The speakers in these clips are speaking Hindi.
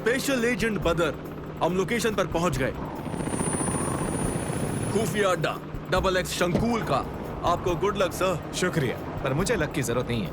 स्पेशल एजेंट बदर, हम लोकेशन पर पहुंच गए। खुफिया अड्डा XX शंकूल का। आपको गुड लक सर। शुक्रिया, पर मुझे लक की जरूरत नहीं है।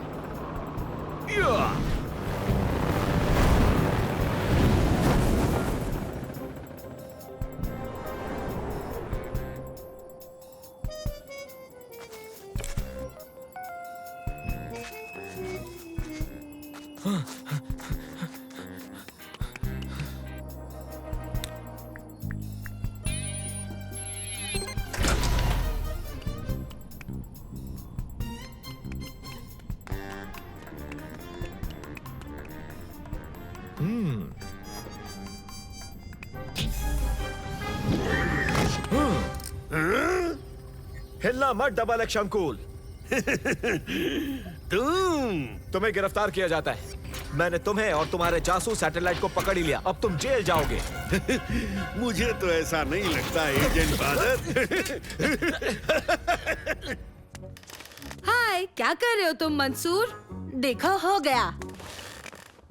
हिलना मत XX शंकूल। तुम्हें गिरफ्तार किया जाता है। मैंने तुम्हें और तुम्हारे जासूस सैटेलाइट को पकड़ ही लिया। अब तुम जेल जाओगे। मुझे तो ऐसा नहीं लगता एजेंट बादर। हाय, क्या कर रहे हो तुम मंसूर? देखो, हो गया।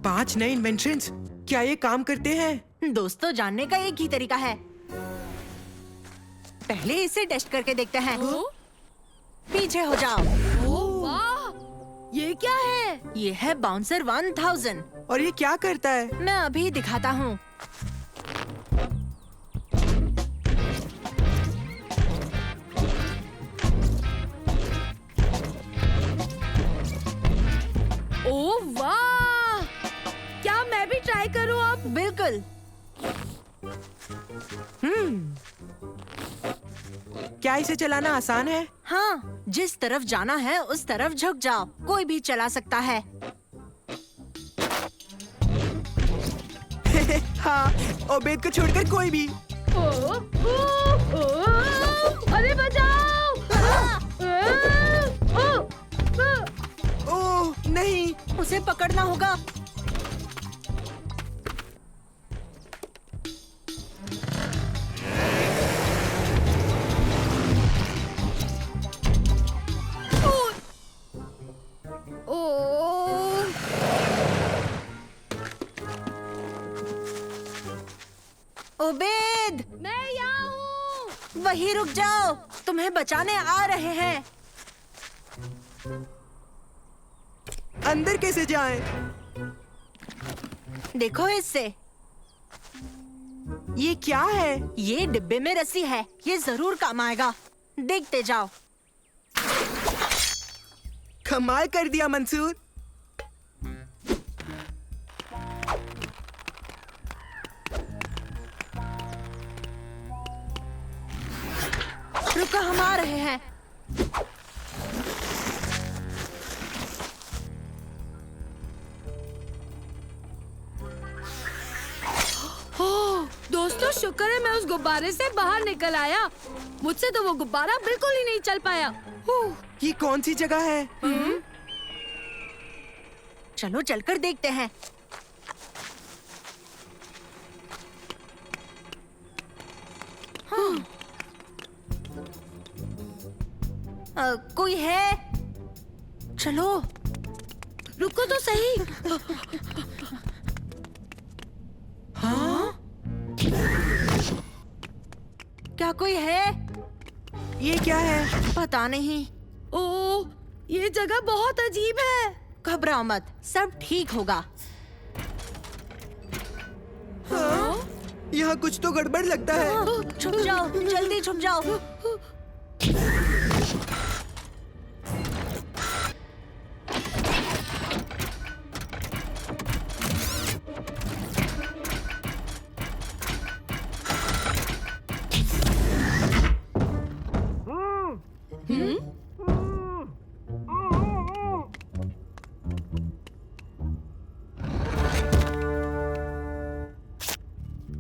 5 नए इन्वेंशंस, क्या ये काम करते हैं? दोस्तों, जानने का एक ही तरीका है। पहले इसे टेस्ट करके देखते हैं। पीछे हो जाओ। ओह वाह, ये क्या है? ये है बाउंसर 1000। और ये क्या करता है? मैं अभी दिखाता हूँ। ओह वाह, क्या मैं भी ट्राई करूँ अब? बिल्कुल। क्या इसे चलाना आसान है? हाँ, जिस तरफ जाना है उस तरफ झुक जाओ। कोई भी चला सकता है। हाँ, ओबेद को छोड़कर कोई भी। अरे बचाओ! ओह नहीं, उसे पकड़ना होगा। ओबेद, मैं यहाँ हूँ। वहीं रुक जाओ, तुम्हें बचाने आ रहे हैं। अंदर कैसे जाएं? देखो इससे। ये क्या है? ये डिब्बे में रस्सी है। ये जरूर काम आएगा। देखते जाओ। कमाल कर दिया मंसूर। रुको, हम आ रहे हैं। दोस्तों, शुक्र है मैं उस गुब्बारे से बाहर निकल आया। मुझसे तो वो गुब्बारा बिल्कुल ही नहीं चल पाया। ये कौन सी जगह है? चलो चलकर देखते हैं। कोई है? चलो। रुको तो सही। हाँ? क्या कोई है? ये क्या है? पता नहीं। ओह, ये जगह बहुत अजीब है। घबराओ मत, सब ठीक होगा। हाँ? यहाँ कुछ तो गड़बड़ लगता है। छुप जाओ, जल्दी छुप जाओ।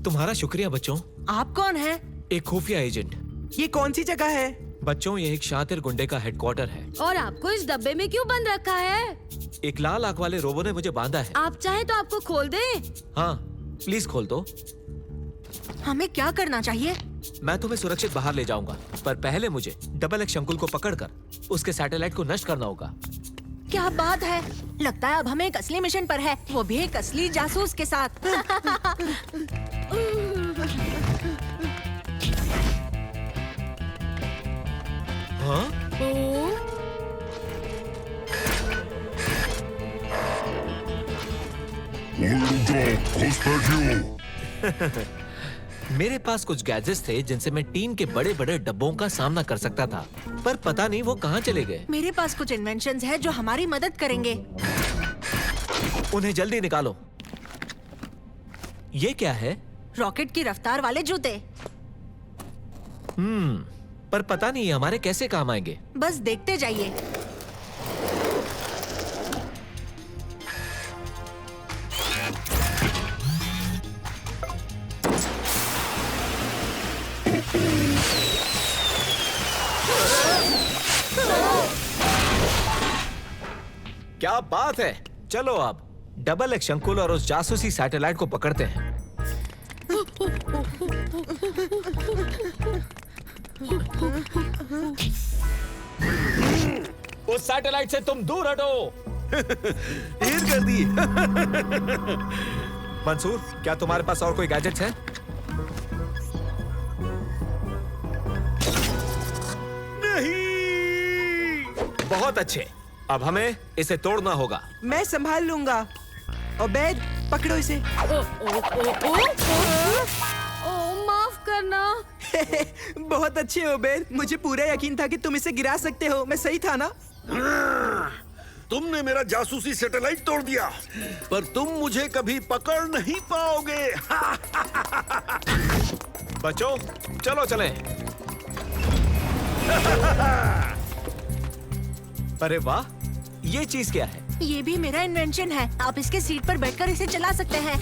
तुम्हारा शुक्रिया बच्चों। आप कौन हैं? एक खुफिया एजेंट। ये कौन सी जगह है? बच्चों, ये एक शातिर गुंडे का हेडक्वार्टर है। और आपको इस डब्बे में क्यों बंद रखा है? एक लाल आंख वाले रोबो ने मुझे बांधा है। आप चाहे तो आपको खोल दें। हाँ, प्लीज खोल दो। हमें क्या करना चाहिए? मैं तुम्हें सुरक्षित बाहर ले जाऊंगा, पर पहले मुझे XX शंकुल को पकड़कर उसके सैटेलाइट को नष्ट करना होगा। क्या बात है, लगता है अब हम एक असली मिशन पर है, वो भी एक असली जासूस के साथ। हाँ? मेरे पास कुछ गैजेट्स थे जिनसे मैं टीम के बड़े बड़े डब्बों का सामना कर सकता था, पर पता नहीं वो कहाँ चले गए। मेरे पास कुछ इन्वेंशंस है जो हमारी मदद करेंगे। उन्हें जल्दी निकालो। ये क्या है? रॉकेट की रफ्तार वाले जूते। पर पता नहीं हमारे कैसे काम आएंगे। बस देखते जाइए। क्या बात है, चलो अब डबल एक्स शंकुल और उस जासूसी सैटेलाइट को पकड़ते हैं। उस सैटेलाइट से तुम दूर हटो। ढेर कर दी। मंसूर, क्या तुम्हारे पास और कोई गैजेट्स हैं? नहीं। बहुत अच्छे, अब हमें इसे तोड़ना होगा। मैं संभाल लूंगा। ओबेद, पकड़ो इसे। ओ माफ करना। बहुत अच्छे ओबेद, मुझे पूरा यकीन था कि तुम इसे गिरा सकते हो। मैं सही था ना? तुमने मेरा जासूसी सैटेलाइट तोड़ दिया, पर तुम मुझे कभी पकड़ नहीं पाओगे। बच्चों, चलो चलें। अरे वाह, ये चीज क्या है? ये भी मेरा इन्वेंशन है, आप इसके सीट पर बैठकर इसे चला सकते हैं।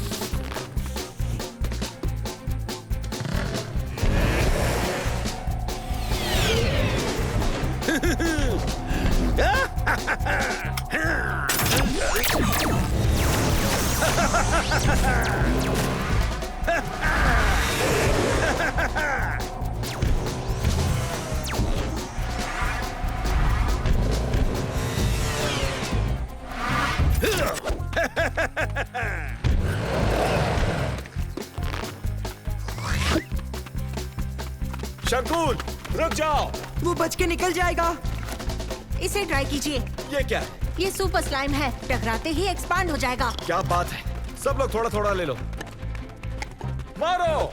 शंकुल, रुक जाओ। वो बच के निकल जाएगा। इसे ट्राई कीजिए। ये क्या है? ये सुपर स्लाइम है, टकराते ही एक्सपांड हो जाएगा। क्या बात है, सब लोग थोड़ा थोड़ा ले लो। मारो।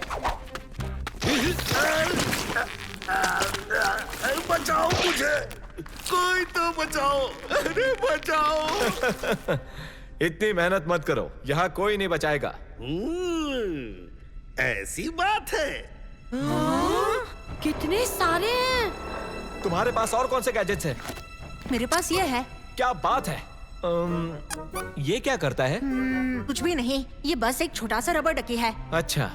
बचाओ मुझे, कोई तो बचाओ। अरे बचाओ। इतनी मेहनत मत करो, यहाँ कोई नहीं बचाएगा। ऐसी बात है। कितने सारे हैं। तुम्हारे पास और कौन से गैजेट्स हैं? मेरे पास ये है। क्या बात है। ये क्या करता है? कुछ भी नहीं, ये बस एक छोटा सा रबर डकी है। अच्छा,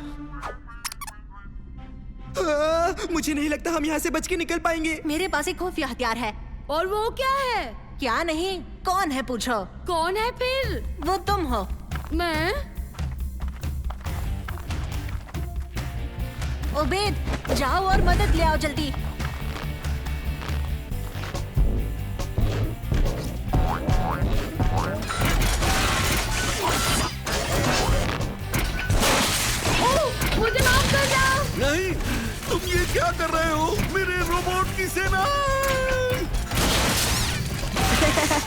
मुझे नहीं लगता हम यहाँ से बच के निकल पाएंगे। मेरे पास एक खुफिया हथियार है। और वो क्या है? क्या नहीं, कौन है पूछो। कौन है फिर? वो तुम हो। मैं? ओबेद, जाओ और मदद ले आओ जल्दी। मुझे माफ कर दो। नहीं, तुम ये क्या कर रहे हो? मेरे रोबोट की सेना।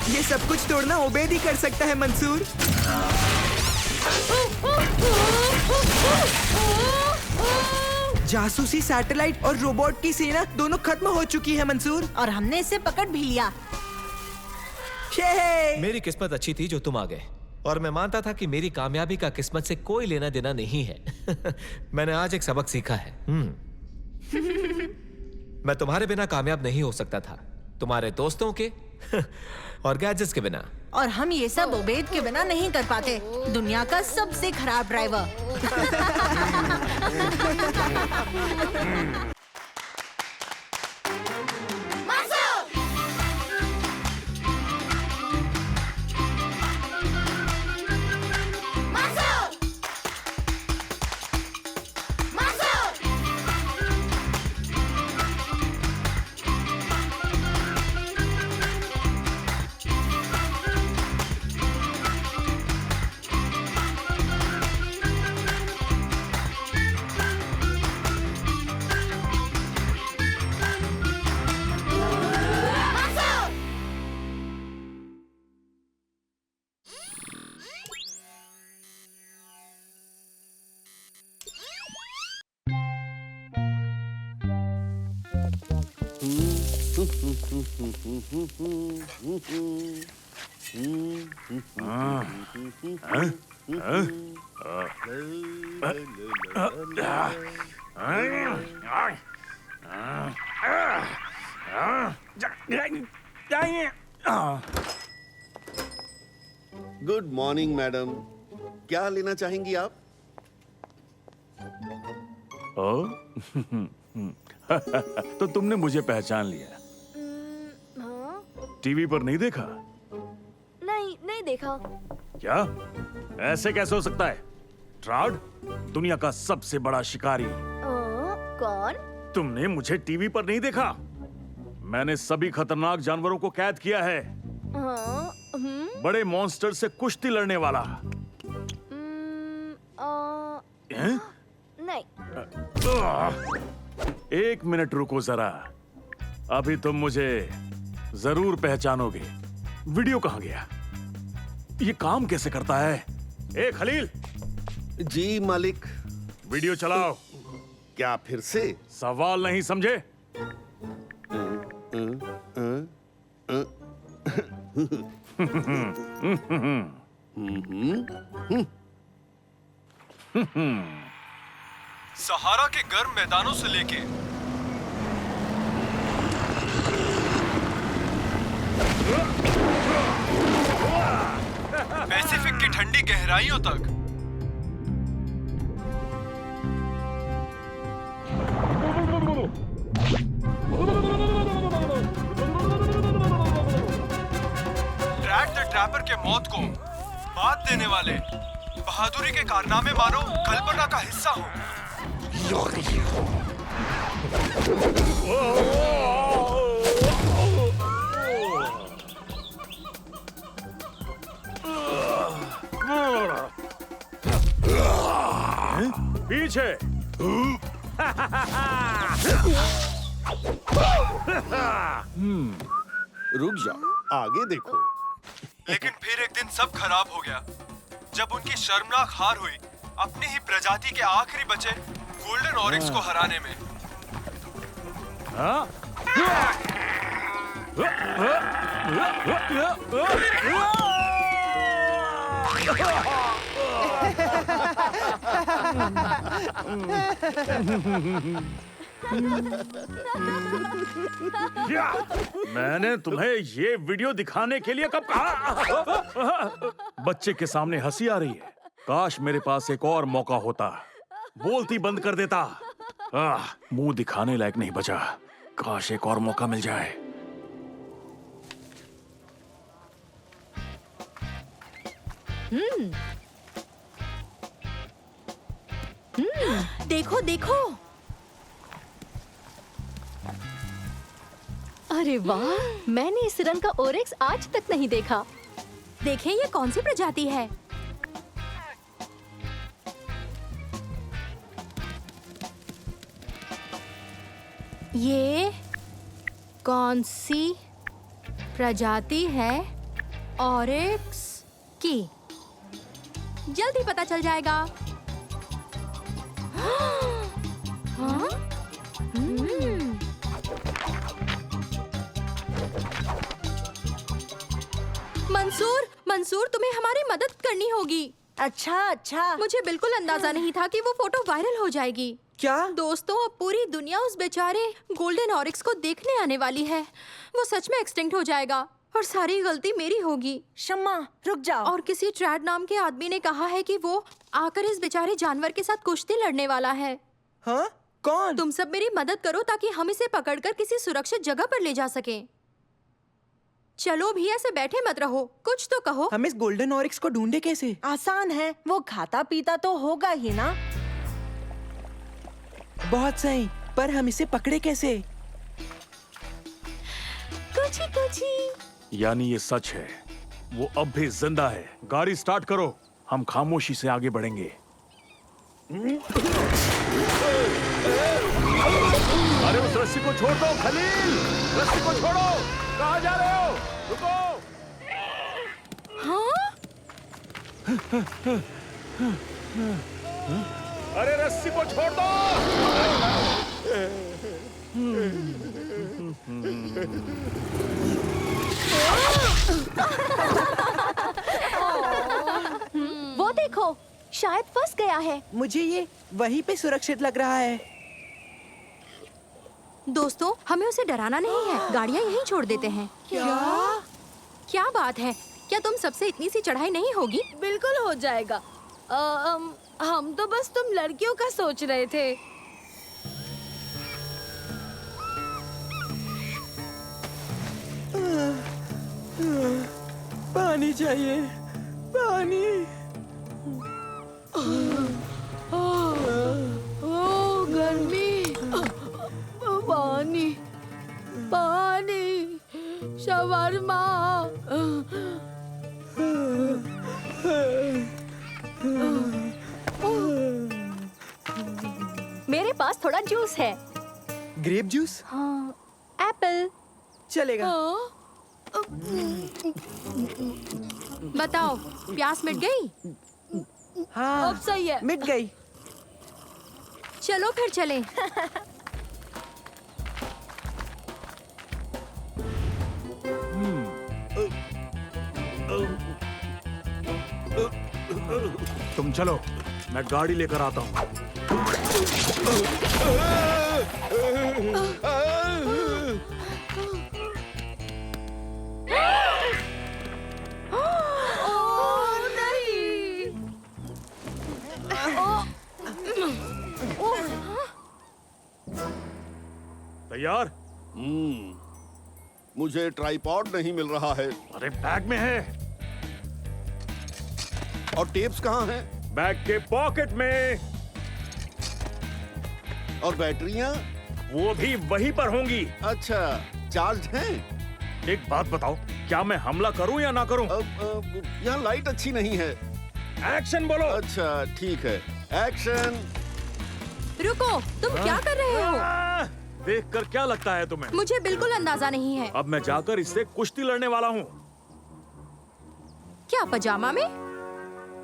ये सब कुछ तोड़ना ओबेद ही कर सकता है मंसूर। जासूसी सैटेलाइट और रोबोट की सेना दोनों खत्म हो चुकी है मंसूर। और हमने इसे पकड़ भी लिया। ये मेरी किस्मत अच्छी थी जो तुम आ गए, और मैं मानता था कि मेरी कामयाबी का किस्मत से कोई लेना देना नहीं है। मैंने आज एक सबक सीखा है। मैं तुम्हारे बिना कामयाब नहीं हो सकता था, तुम्हारे दोस्तों के और गैजेट्स के बिना। और हम ये सब ओबेद के बिना नहीं कर पाते, दुनिया का सबसे खराब ड्राइवर। गुड मॉर्निंग मैडम, क्या लेना चाहेंगी आप? तो तुमने मुझे पहचान लिया। टीवी पर नहीं देखा? नहीं देखा। क्या? ऐसे कैसे हो सकता है? ट्राउड, दुनिया का सबसे बड़ा शिकारी। कौन? तुमने मुझे टीवी पर नहीं देखा? मैंने सभी खतरनाक जानवरों को कैद किया है। बड़े मॉन्स्टर से कुश्ती लड़ने वाला। हैं? नहीं। एक मिनट रुको जरा, अभी तुम मुझे जरूर पहचानोगे। वीडियो कहाँ गया? ये काम कैसे करता है? ए खलील, जी मालिक। वीडियो चलाओ। क्या फिर से? सवाल नहीं समझे? सहारा के गर्म मैदानों से लेके पैसिफिक की ठंडी गहराइयों तक, ट्रैक द ट्रैपर के मौत को बात देने वाले बहादुरी के कारनामे मानो कल्पना का हिस्सा हो। पीछे। रुक जाओ, आगे देखो। लेकिन फिर एक दिन सब खराब हो गया जब उनकी शर्मनाक हार हुई अपनी ही प्रजाति के आखिरी बचे गोल्डन ऑरिक्स को हराने में। हाँ? मैंने तुम्हें ये वीडियो दिखाने के लिए कब कहा? बच्चे के सामने हंसी आ रही है। काश मेरे पास एक और मौका होता, बोलती बंद कर देता। मुंह दिखाने लायक नहीं बचा। काश एक और मौका मिल जाए। देखो देखो। अरे वाह, मैंने इस रंग का ओरिक्स आज तक नहीं देखा। देखें ये कौन सी प्रजाति है? ये कौन सी प्रजाति है ऑरिक्स की? जल्दी पता चल जाएगा। हाँ? मंसूर तुम्हें हमारी मदद करनी होगी। अच्छा। मुझे बिल्कुल अंदाजा नहीं था कि वो फोटो वायरल हो जाएगी। क्या? दोस्तों, अब पूरी दुनिया उस बेचारे गोल्डन ऑरिक्स को देखने आने वाली है। वो सच में एक्सटिंक्ट हो जाएगा और सारी गलती मेरी होगी। शम्मा, रुक जाओ। और किसी ट्रैड नाम के आदमी ने कहा है कि वो आकर इस बेचारे जानवर के साथ कुश्ती लड़ने वाला है। हाँ? कौन? तुम सब मेरी मदद करो ताकि हम इसे पकड़कर किसी सुरक्षित जगह पर ले जा सकें। चलो भी, ऐसे बैठे मत रहो, कुछ तो कहो। हम इस गोल्डन ऑरिक्स को ढूंढे कैसे? आसान है, वो खाता पीता तो होगा ही ना। बहुत सही, पर हम इसे पकड़े कैसे? कुछ यानी ये सच है, वो अब भी जिंदा है। गाड़ी स्टार्ट करो, हम खामोशी से आगे बढ़ेंगे। अरे उस रस्सी को छोड़ दो खलील, रस्सी को छोड़ो। कहाँ जा रहे हो? रुको। अरे रस्सी को छोड़ दो। वो देखो, शायद फंस गया है। मुझे ये वहीं पे सुरक्षित लग रहा है। दोस्तों, हमें उसे डराना नहीं है, गाड़ियाँ यहीं छोड़ देते हैं। क्या बात है? क्या तुम सबसे इतनी सी चढ़ाई नहीं होगी? बिल्कुल हो जाएगा। हम तो बस तुम लड़कियों का सोच रहे थे। पानी चाहिए, पानी। ओ गर्मी, पानी, पानी, शवरमा। मेरे पास थोड़ा जूस है। ग्रेप जूस हाँ, एप्पल। चलेगा। बताओ, प्यास मिट गई? हाँ, अब सही है। मिट गई। चलो फिर चलें। तुम चलो, मैं गाड़ी लेकर आता हूँ। ओ नहीं। तैयार? मुझे ट्राइपॉड नहीं मिल रहा है। अरे बैग में है। और टेप्स कहाँ हैं? बैग के पॉकेट में। और बैटरियाँ? वो भी वहीं पर होंगी। अच्छा, चार्ज हैं? एक बात बताओ, क्या मैं हमला करूं या ना करूं? यहाँ लाइट अच्छी नहीं है। एक्शन बोलो। अच्छा, ठीक है, एक्शन। रुको, तुम क्या कर रहे हो? देखकर क्या लगता है तुम्हें? मुझे बिल्कुल अंदाजा नहीं है। अब मैं जाकर इससे कुश्ती लड़ने वाला हूँ। क्या पजामा में?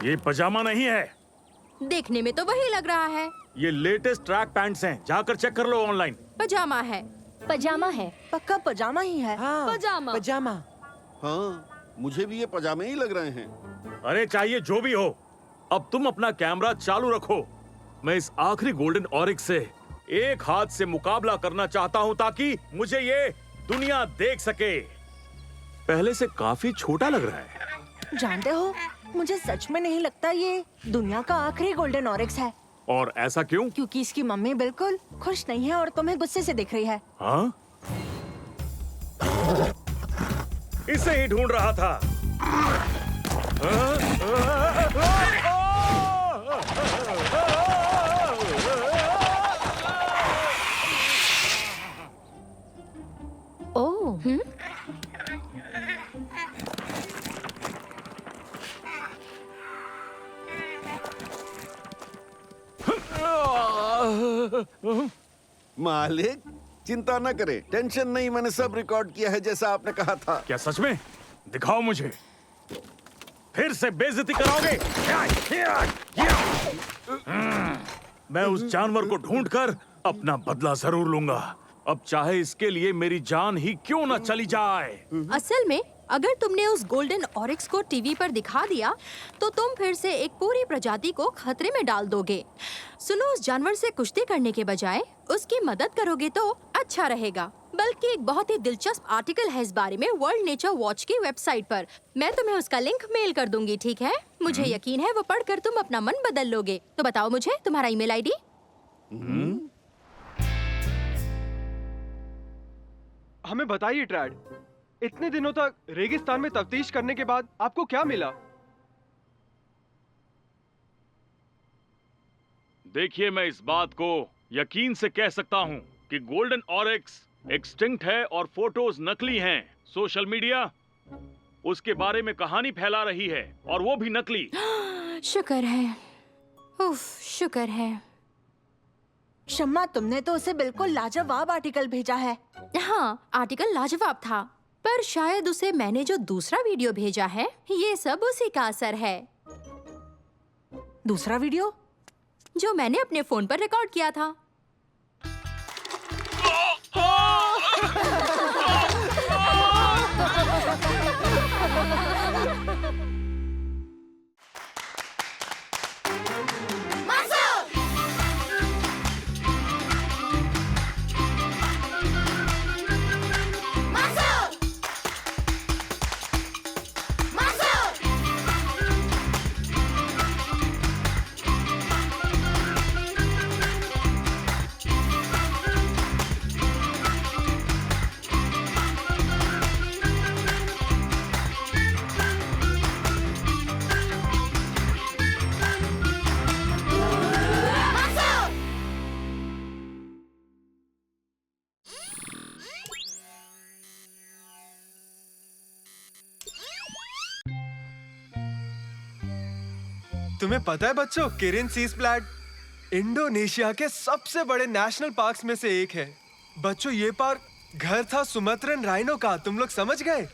ये पजामा नहीं है। देखने में तो वही लग रहा है। ये लेटेस्ट ट्रैक पैंट्स हैं। जाकर चेक कर लो ऑनलाइन। पजामा है। पजामा है। पक्का पजामा ही है। हाँ, पजामा। पजामा। हाँ, मुझे भी ये पजामे ही लग रहे हैं। अरे चाहिए जो भी हो, अब तुम अपना कैमरा चालू रखो। मैं इस आखिरी गोल्डन ऑरिक्स से एक हाथ से मुकाबला करना चाहता हूँ ताकि मुझे ये दुनिया देख सके। पहले से काफी छोटा लग रहा है। जानते हो, मुझे सच में नहीं लगता ये दुनिया का आखिरी गोल्डन ऑरिक्स है। और ऐसा क्यों? क्योंकि इसकी मम्मी बिल्कुल खुश नहीं है और तुम्हें गुस्से से देख रही है। हाँ? इसे ही ढूंढ रहा था। ओह, मालिक, चिंता न करे, टेंशन नहीं, मैंने सब रिकॉर्ड किया है जैसा आपने कहा था। क्या सच में? दिखाओ मुझे। फिर से बेइज्जती कराओगे? मैं उस जानवर को ढूंढकर अपना बदला जरूर लूंगा। अब चाहे इसके लिए मेरी जान ही क्यों न चली जाए। असल में अगर तुमने उस गोल्डन ऑरिक्स को टीवी पर दिखा दिया तो तुम फिर से एक पूरी प्रजाति को खतरे में डाल दोगे। सुनो, उस जानवर से कुश्ती करने के बजाय उसकी मदद करोगे तो अच्छा रहेगा। बल्कि एक बहुत ही दिलचस्प आर्टिकल है इस बारे में वर्ल्ड नेचर वॉच की वेबसाइट पर। मैं तुम्हें उसका लिंक मेल कर दूंगी, ठीक है? मुझे यकीन है वो पढ़कर तुम अपना मन बदल लोगे। तो बताओ मुझे तुम्हारा ईमेल आईडी। हमें बताइए ट्रैड, इतने दिनों तक रेगिस्तान में तफ्तीश करने के बाद आपको क्या मिला? देखिए, मैं इस बात को यकीन से कह सकता हूँ कि गोल्डन ऑरिक्स एक्सटिंक्ट है और फोटोज नकली हैं। सोशल मीडिया उसके बारे में कहानी फैला रही है और वो भी नकली। शुक्र है, उफ, शुक्र है। शम्मा, तुमने तो उसे बिल्कुल लाजवाब आर्टिकल भेजा है। हाँ, आर्टिकल लाजवाब था, पर शायद उसे मैंने जो दूसरा वीडियो भेजा है ये सब उसी का असर है। दूसरा वीडियो जो मैंने अपने फोन पर रिकॉर्ड किया था। तुम्हें पता है बच्चों, किरिन सीस फ्लैट इंडोनेशिया के सबसे बड़े नेशनल पार्क्स में से एक है। बच्चों, ये पार्क घर था सुमात्रन राइनो का, तुम लोग समझ गए?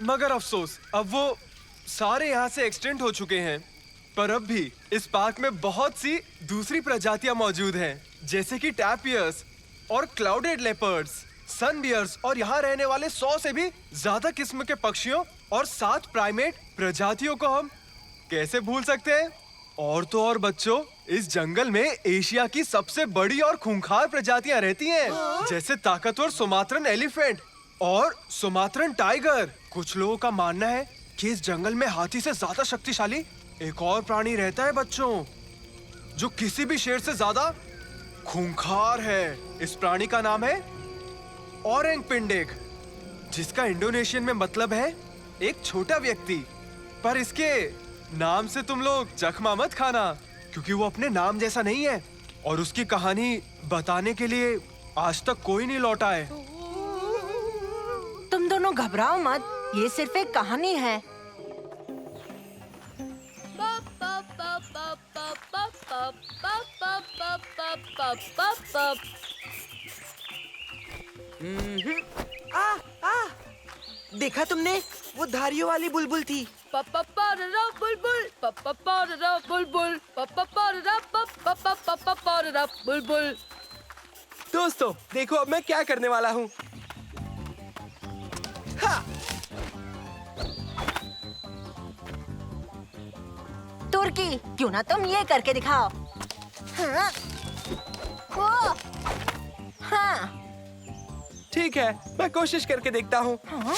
मगर अफसोस, अब वो सारे यहाँ से एक्सटेंट हो चुके हैं। पर अब भी इस पार्क में बहुत सी दूसरी प्रजातियां मौजूद हैं, जैसे कि टैपियर्स और क्लाउडेड लेपर्ड्स, सन बियर्स और यहाँ रहने वाले 100 से भी ज्यादा किस्म के पक्षियों और 7 प्राइमेट प्रजातियों को हम कैसे भूल सकते हैं? और तो और बच्चों, इस जंगल में एशिया की सबसे बड़ी और खूंखार प्रजातियां रहती हैं, जैसे ताकतवर सुमात्रन एलिफेंट और सुमात्रन टाइगर। कुछ लोगों का मानना है कि इस जंगल में हाथी से ज्यादा शक्तिशाली एक और प्राणी रहता है बच्चों, जो किसी भी शेर से ज्यादा खूंखार है। इस प्राणी का नाम है ओरंग पिंडिक, जिसका इंडोनेशियन में मतलब है एक छोटा व्यक्ति। पर इसके नाम से तुम लोग जख्मा मत खाना, क्योंकि वो अपने नाम जैसा नहीं है और उसकी कहानी बताने के लिए आज तक कोई नहीं लौटा है। तुम दोनों घबराओ मत, ये सिर्फ एक कहानी है। देखा तुमने, वो धारियों वाली बुलबुल थी। बुलबुल। दोस्तों देखो अब मैं क्या करने वाला हूँ। तुर्की, क्यों ना तुम ये करके दिखाओ। हाँ। ओ, हाँ। ठीक है, मैं कोशिश करके देखता हूँ। हाँ।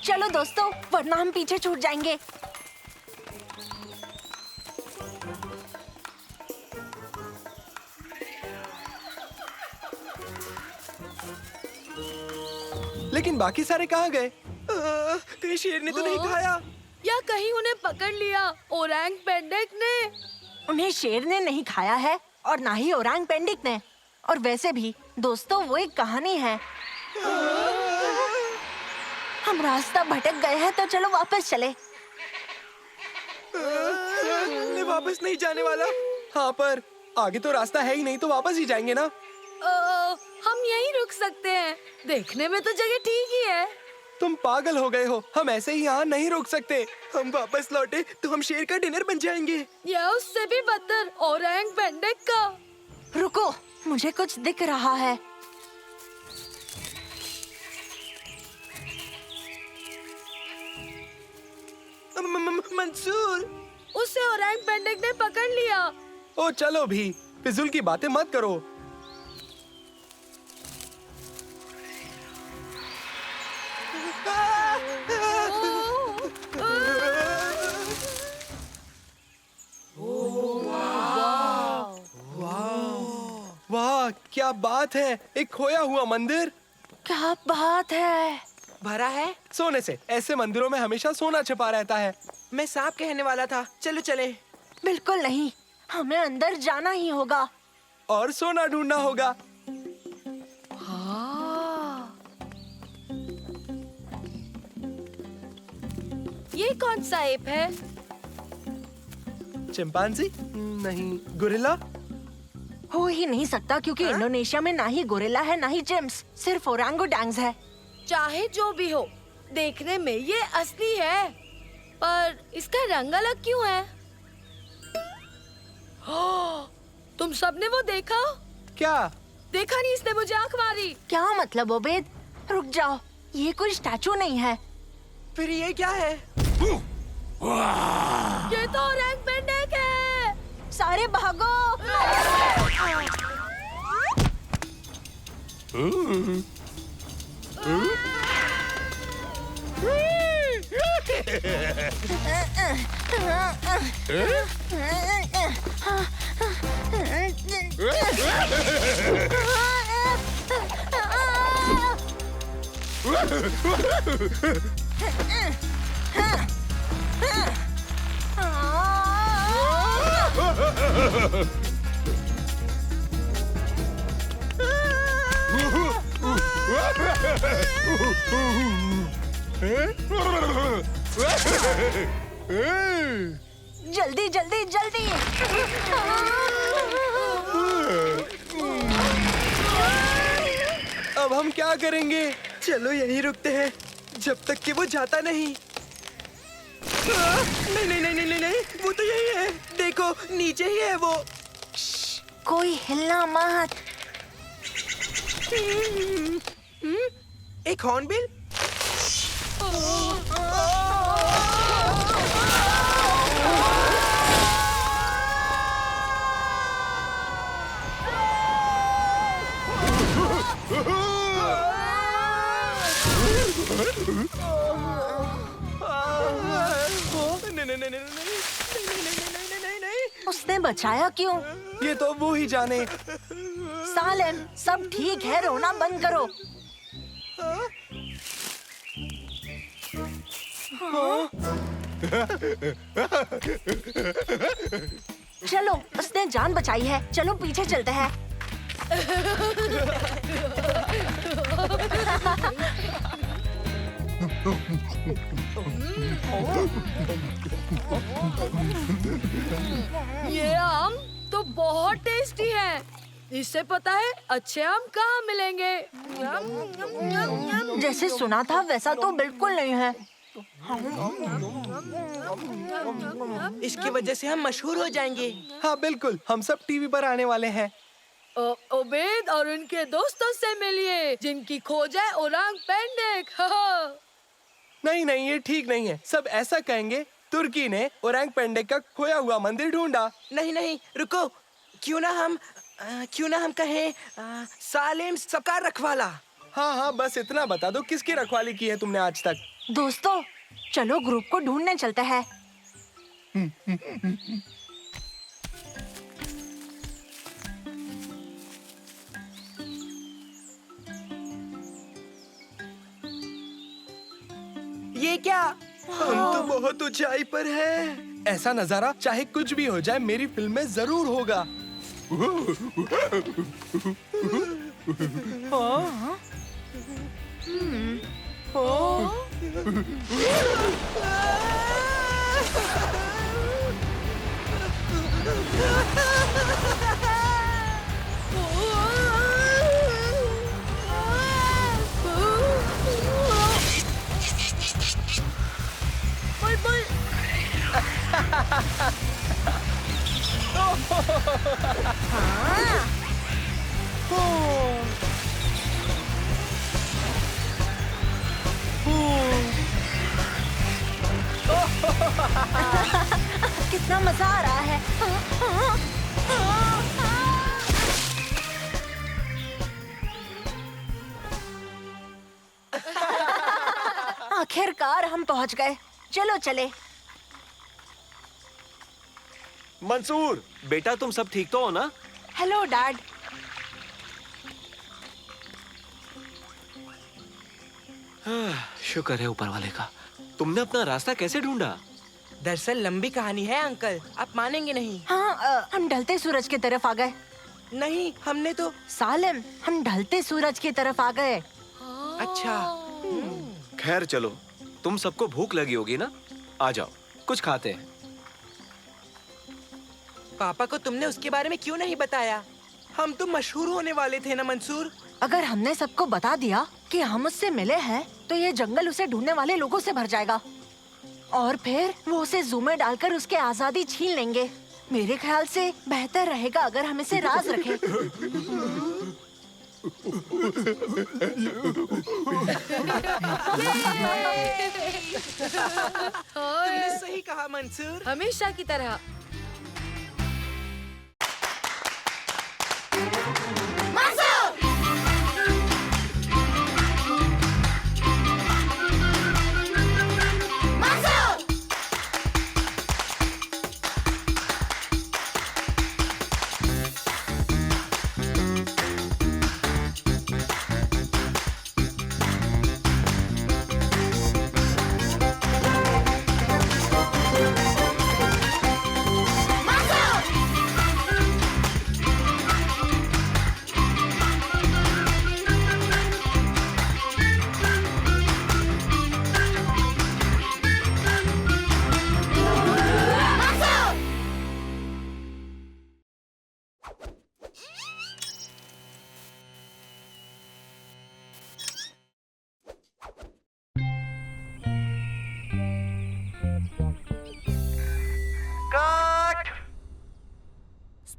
चलो दोस्तों, वरना हम पीछे छूट जाएंगे। लेकिन बाकी सारे कहाँ गए? कहीं शेर ने तो नहीं खाया? या कहीं उन्हें पकड़ लिया ओरंग पेंडिक ने? उन्हें शेर ने नहीं खाया है और ना ही ओरंग पेंडिक ने। और वैसे भी दोस्तों, वो एक कहानी है। हम रास्ता भटक गए हैं, तो चलो वापस चले। मैं वापस नहीं जाने वाला। हाँ, पर आगे तो रास्ता है ही नहीं, तो वापस ही जाएंगे ना। हम यहीं रुक सकते हैं, देखने में तो जगह ठीक ही है। तुम पागल हो गए हो, हम ऐसे ही यहाँ नहीं रुक सकते। हम वापस लौटे तो हम शेर का डिनर बन जाएंगे। या उससे भी बदतर, ओरंग पेंडिक का। रुको, मुझे कुछ दिख रहा है। मंसूर, उसे ओरंग पेंडिक ने पकड़ लिया। ओ चलो भी, फिजूल की बातें मत करो। वाह, क्या बात है, एक खोया हुआ मंदिर। क्या बात है। भरा है सोने से। ऐसे मंदिरों में हमेशा सोना छिपा रहता है। मैं सांप कहने वाला था। चलो चले। बिल्कुल नहीं, हमें अंदर जाना ही होगा और सोना ढूंढना होगा। ये कौन सा एप है? चिंपांजी? नहीं, गोरिल्ला? हो ही नहीं सकता, क्योंकि इंडोनेशिया में ना ही गोरिल्ला है ना ही चिम्स, सिर्फ ओरंगुटैंग्स है। चाहे जो भी हो, देखने में ये असली है, पर इसका रंग अलग क्यों है? तुम सबने वो देखा? क्या? देखा नहीं इसने मुझे आंख मारी। क्या मतलब ओबेद? रुक जाओ, ये कोई स्टैचू नहीं है। फिर ये क्या है? ये तो ओरंग पेंडिक है। सारे भागो। जल्दी जल्दी जल्दी। अब हम क्या करेंगे? चलो यहीं रुकते हैं जब तक कि वो जाता नहीं। नहीं नहीं नहीं नहीं नहीं, वो तो यही है। देखो नीचे ही है वो। कोई हिलना मत। एक हॉर्नबिल। उसने बचाया क्यों? ये तो वो ही जाने। सालेम, सब ठीक है, रोना बंद करो। चलो, उसने जान बचाई है। चलो पीछे चलते हैं। ये आम तो बहुत टेस्टी है। इससे पता है अच्छे आम कहाँ मिलेंगे। जैसे सुना था वैसा तो बिल्कुल नहीं है। इसकी वजह से हम मशहूर हो जाएंगे। हाँ बिल्कुल, हम सब टीवी पर आने वाले हैं। ओबेद और उनके दोस्तों से मिलिए जिनकी खोज है ओरांग पेंडेक। नहीं नहीं, ये ठीक नहीं है। सब ऐसा कहेंगे तुर्की ने ओरांग पेंडेक का खोया हुआ मंदिर ढूंढा। नहीं नहीं, रुको। क्यों ना हम कहें सालेम सबका रखवाला। हाँ हाँ, बस इतना बता दो, किसकी रखवाली की है तुमने आज तक? दोस्तों, चलो ग्रुप को ढूंढने चलते हैं। ये क्या? हम तो बहुत ऊंचाई पर हैं। ऐसा नजारा चाहे कुछ भी हो जाए मेरी फिल्म में जरूर होगा। कितना मजा आ रहा है। आखिरकार हम पहुंच गए। चलो चले। मंसूर बेटा, तुम सब ठीक तो हो ना? Hello dad. शुक्र है ऊपर वाले का। तुमने अपना रास्ता कैसे ढूंढा? दरअसल लंबी कहानी है अंकल, आप मानेंगे नहीं। हाँ, हम ढलते सूरज की तरफ आ गए। नहीं, हमने तो। सालिम, हम ढलते सूरज की तरफ आ गए। अच्छा। खैर चलो, तुम सबको भूख लगी होगी ना? आ जाओ, कुछ खाते हैं। पापा को तुमने उसके बारे में क्यों नहीं बताया? हम तो मशहूर होने वाले थे ना मंसूर। अगर हमने सबको बता दिया कि हम उससे मिले हैं, तो ये जंगल उसे ढूंढने वाले लोगों से भर जाएगा और फिर वो उसे जू में डालकर उसकी आजादी छीन लेंगे। मेरे ख्याल से बेहतर रहेगा अगर हम इसे राज रखें। तुमने सही कहा मंसूर। हमेशा की तरह।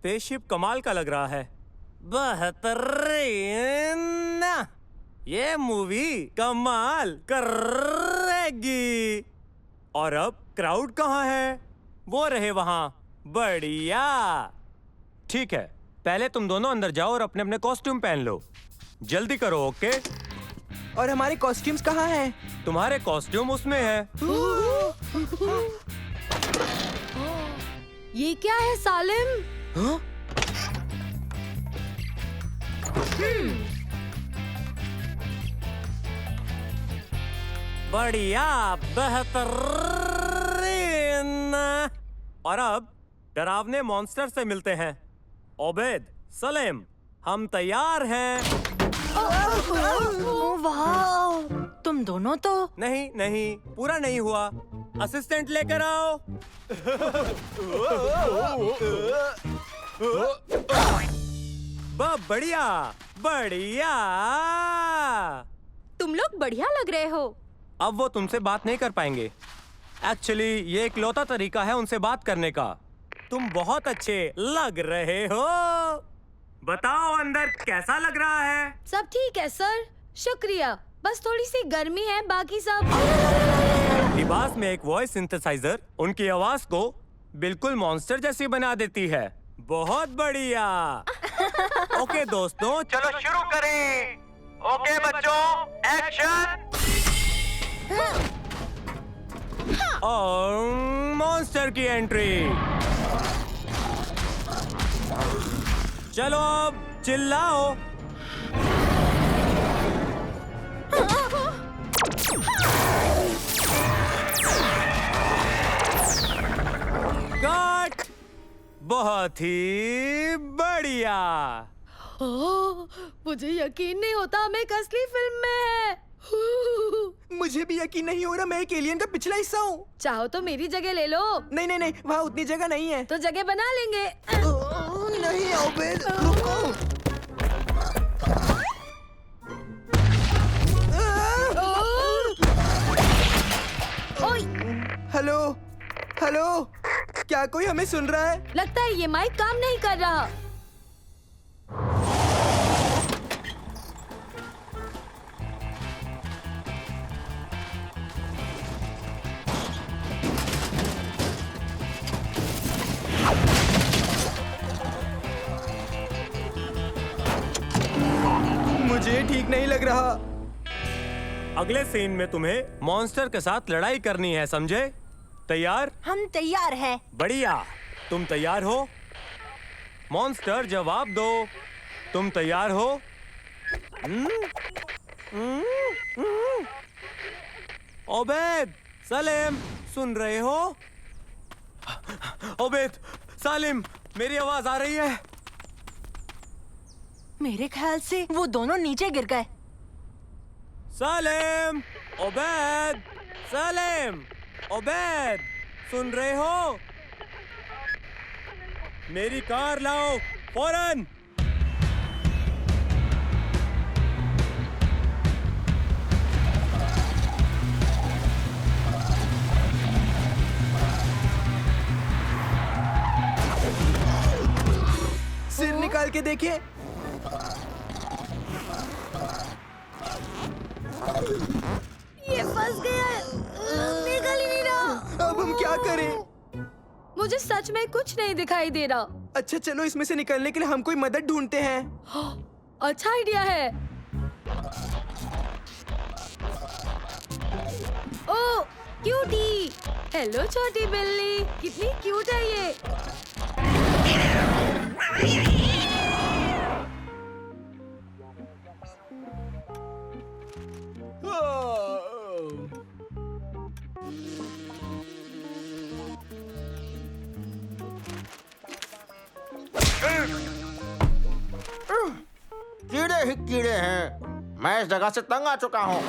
स्पेसशिप कमाल का लग रहा है। बेहतरीन, ये मूवी कमाल करेगी। और अब क्राउड कहाँ है? वो रहे वहाँ। बढ़िया। ठीक है, पहले तुम दोनों अंदर जाओ और अपने अपने कॉस्ट्यूम पहन लो। जल्दी करो, ओके? और हमारे कॉस्ट्यूम्स कहाँ हैं? तुम्हारे कॉस्ट्यूम उसमें है। ये क्या है सालिम? हाँ? बढ़िया, बेहतरीन। और अब डरावने मॉन्स्टर से मिलते हैं। ओबेद, सलेम, हम तैयार हैं। वाह, तुम दोनों तो। नहीं नहीं, पूरा नहीं हुआ। असिस्टेंट लेकर आओ। बढ़िया बढ़िया। तुम लोग बढ़िया लग रहे हो। अब वो तुमसे बात नहीं कर पाएंगे। एक्चुअली ये इकलौता तरीका है उनसे बात करने का। तुम बहुत अच्छे लग रहे हो। बताओ अंदर कैसा लग रहा है? सब ठीक है सर, शुक्रिया। बस थोड़ी सी गर्मी है, बाकी सब। लिबास में एक वॉइस सिंथेसाइजर उनकी आवाज को बिल्कुल मॉन्स्टर जैसी बना देती है। बहुत बढ़िया। ओके दोस्तों, चलो शुरू करें। ओके बच्चों, एक्शन। और मॉन्स्टर की एंट्री। चलो अब चिल्लाओ। कट। बहुत ही बढ़िया। ओह, मुझे यकीन नहीं होता हम एक असली फिल्म में हैं। मुझे भी यकीन नहीं हो रहा, मैं एक एलियन का पिछला हिस्सा हूँ। चाहो तो मेरी जगह ले लो। नहीं नहीं नहीं, वहाँ उतनी जगह नहीं है। तो जगह बना लेंगे। नहीं ओबेद, रुको। हेलो हेलो, क्या कोई हमें सुन रहा है? लगता है ये माइक काम नहीं कर रहा। मुझे ठीक नहीं लग रहा। अगले सीन में तुम्हें मॉन्स्टर के साथ लड़ाई करनी है, समझे? तैयार? हम तैयार हैं। बढ़िया। तुम तैयार हो? मॉन्स्टर जवाब दो। तुम तैयार हो? ओबेद, सलेम, सुन रहे हो? ओबेद, सालिम, मेरी आवाज आ रही है? मेरे ख्याल से वो दोनों नीचे गिर गए। सालिम, ओबेद, सालिम, ओबेद, सुन रहे हो? मेरी कार लाओ फौरन। सिर निकाल के देखिए। ये फंस गया है, निकल ही नहीं रहा। अब हम क्या करें? मुझे सच में कुछ नहीं दिखाई दे रहा। अच्छा चलो, इसमें से निकलने के लिए हम कोई मदद ढूंढते हैं। अच्छा आइडिया है। ओ क्यूटी, हेलो छोटी बिल्ली, कितनी क्यूट है ये। कीड़े ही कीड़े हैं। मैं इस जगह से तंग आ चुका हूँ।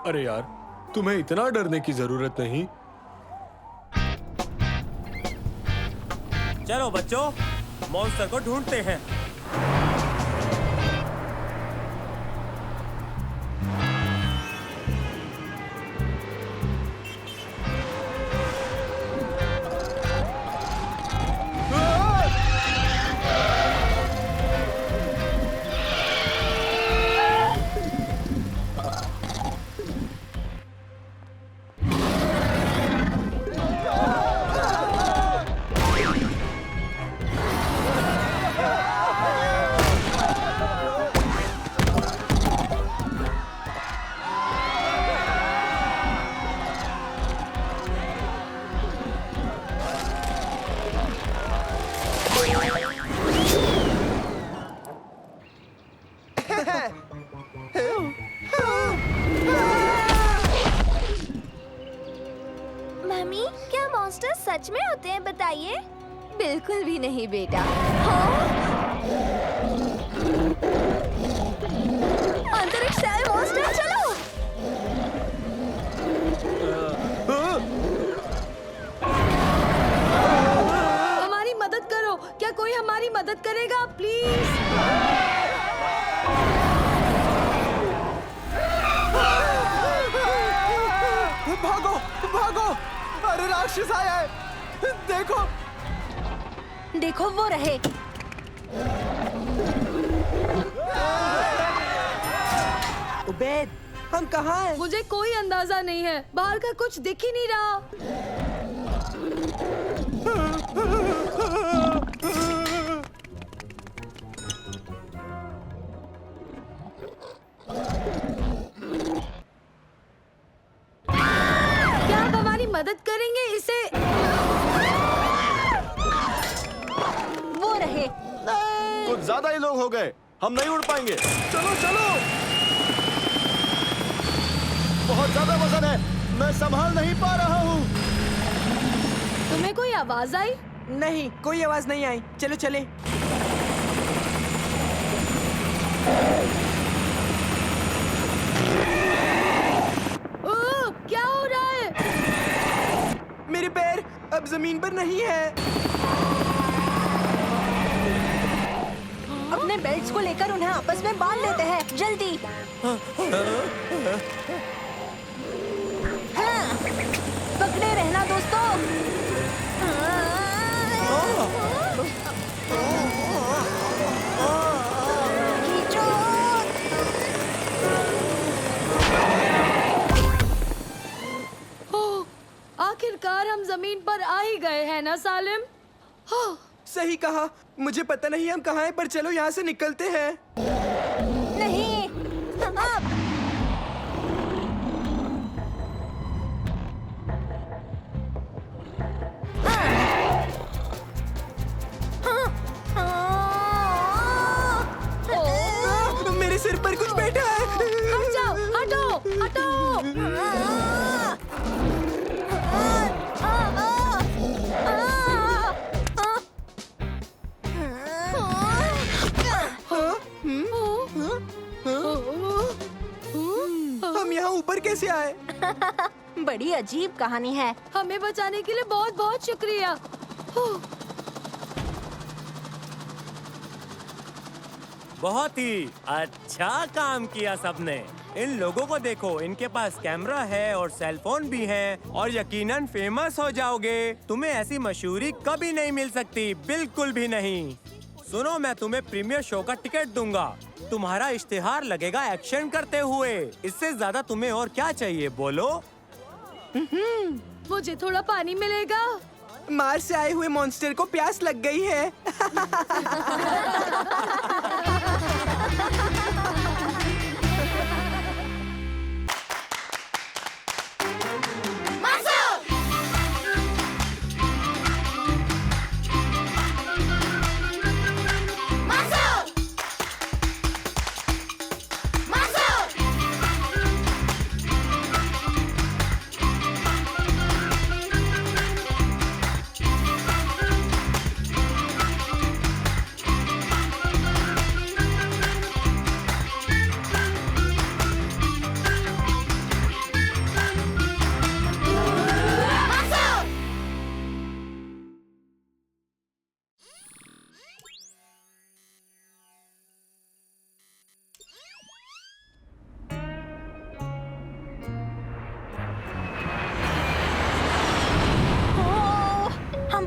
अरे यार, तुम्हें इतना डरने की जरूरत नहीं। चलो बच्चों, मॉन्स्टर को ढूंढते हैं। मॉन्स्टर सच में होते हैं, बताइए? बिल्कुल भी नहीं बेटा। हाँ? अंतरिक्ष से आए मॉन्स्टर, चलो! हमारी मदद करो, क्या कोई हमारी मदद करेगा प्लीज? भागो भागो, अरे राक्षस आया है, देखो। देखो वो रहे। उबैद, हम कहाँ हैं? मुझे कोई अंदाजा नहीं है, बाहर का कुछ दिख ही नहीं रहा। क्या आप हमारी मदद करेंगे इसे? वो रहे। कुछ ज्यादा ही लोग हो गए, हम नहीं उड़ पाएंगे। चलो चलो। बहुत ज्यादा वजन है, मैं संभाल नहीं पा रहा हूँ। तुम्हें कोई आवाज आई? नहीं, कोई आवाज नहीं आई। चलो चले। क्या हो रहा है? मेरे पैर अब जमीन पर नहीं है। अपने बेल्ट्स को लेकर उन्हें आपस में बांध लेते हैं, जल्दी। हाँ, पकड़े रहना दोस्तों। आखिरकार हम जमीन पर आ ही गए हैं ना सालिम? सही कहा। मुझे पता नहीं हम कहाँ हैं, पर चलो यहाँ से निकलते हैं। नहीं, अब। मेरे सिर पर कुछ बैठा है। हट जाओ, हटो, हटो। हम यहाँ ऊपर कैसे आए? बड़ी अजीब कहानी है। हमें बचाने के लिए बहुत बहुत शुक्रिया। बहुत ही अच्छा काम किया सबने। इन लोगों को देखो, इनके पास कैमरा है और सेल फोन भी है और यकीनन फेमस हो जाओगे। तुम्हें ऐसी मशहूरी कभी नहीं मिल सकती, बिल्कुल भी नहीं। सुनो, मैं तुम्हें प्रीमियर शो का टिकट दूंगा। तुम्हारा इश्तिहार लगेगा एक्शन करते हुए। इससे ज्यादा तुम्हें और क्या चाहिए, बोलो? मुझे थोड़ा पानी मिलेगा? मार्स से आए हुए मॉन्स्टर को प्यास लग गई है।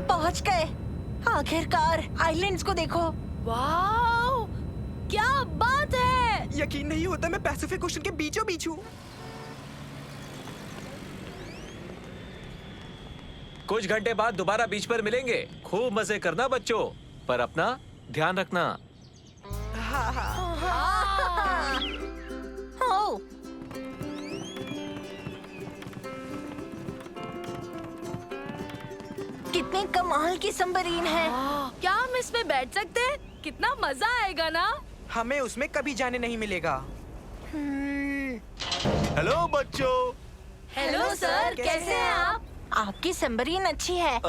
पहुंच गए। आखिरकार आइलैंड्स को देखो। वाओ, क्या बात है! यकीन नहीं होता मैं पैसिफिक ओशन के बीचों बीच हूँ। कुछ घंटे बाद दोबारा बीच पर मिलेंगे। खूब मजे करना बच्चों, पर अपना ध्यान रखना। कितनी कमाल की सबमरीन है। क्या हम इसमें बैठ सकते हैं? कितना मजा आएगा ना। हमें उसमें कभी जाने नहीं मिलेगा। हेलो बच्चों। हेलो सर, कैसे हैं आप? आपकी सबमरीन अच्छी है।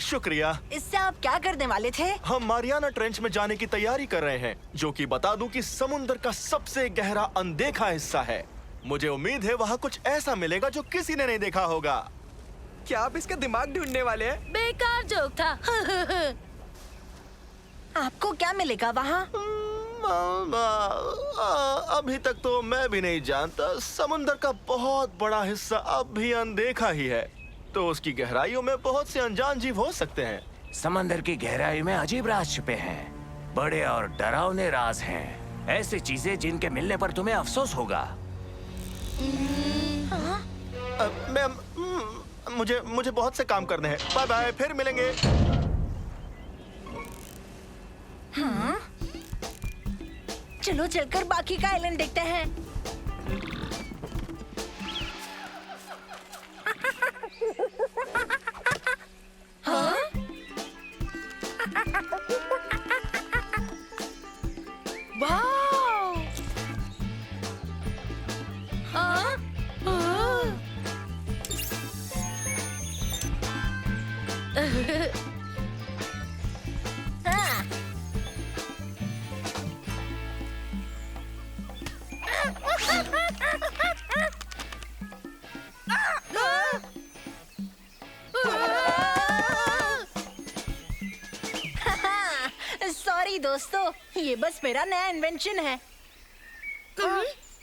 शुक्रिया। इससे आप क्या करने वाले थे? हम मारियाना ट्रेंच में जाने की तैयारी कर रहे हैं, जो कि बता दूं कि समुद्र का सबसे गहरा अनदेखा हिस्सा है। मुझे उम्मीद है वहाँ कुछ ऐसा मिलेगा जो किसी ने नहीं देखा होगा। क्या आप इसका दिमाग ढूंढने वाले हैं? बेकार जोक था। आपको क्या मिलेगा वहाँ? अभी तक तो मैं भी नहीं जानता। समुद्र का बहुत बड़ा हिस्सा अब भी अनदेखा ही है, तो उसकी गहराइयों में बहुत से अनजान जीव हो सकते हैं। समंदर की गहराई में अजीब राज छुपे हैं, बड़े और डरावने राज हैं, ऐसी चीजें जिनके मिलने पर तुम्हें अफसोस होगा। मुझे बहुत से काम करने हैं। बाय बाय, फिर मिलेंगे। हाँ? चलो चलकर बाकी का आइलैंड देखते हैं। हाँ? वाव! हाँ? हाँ। सॉरी दोस्तों, ये बस मेरा नया इन्वेंशन है।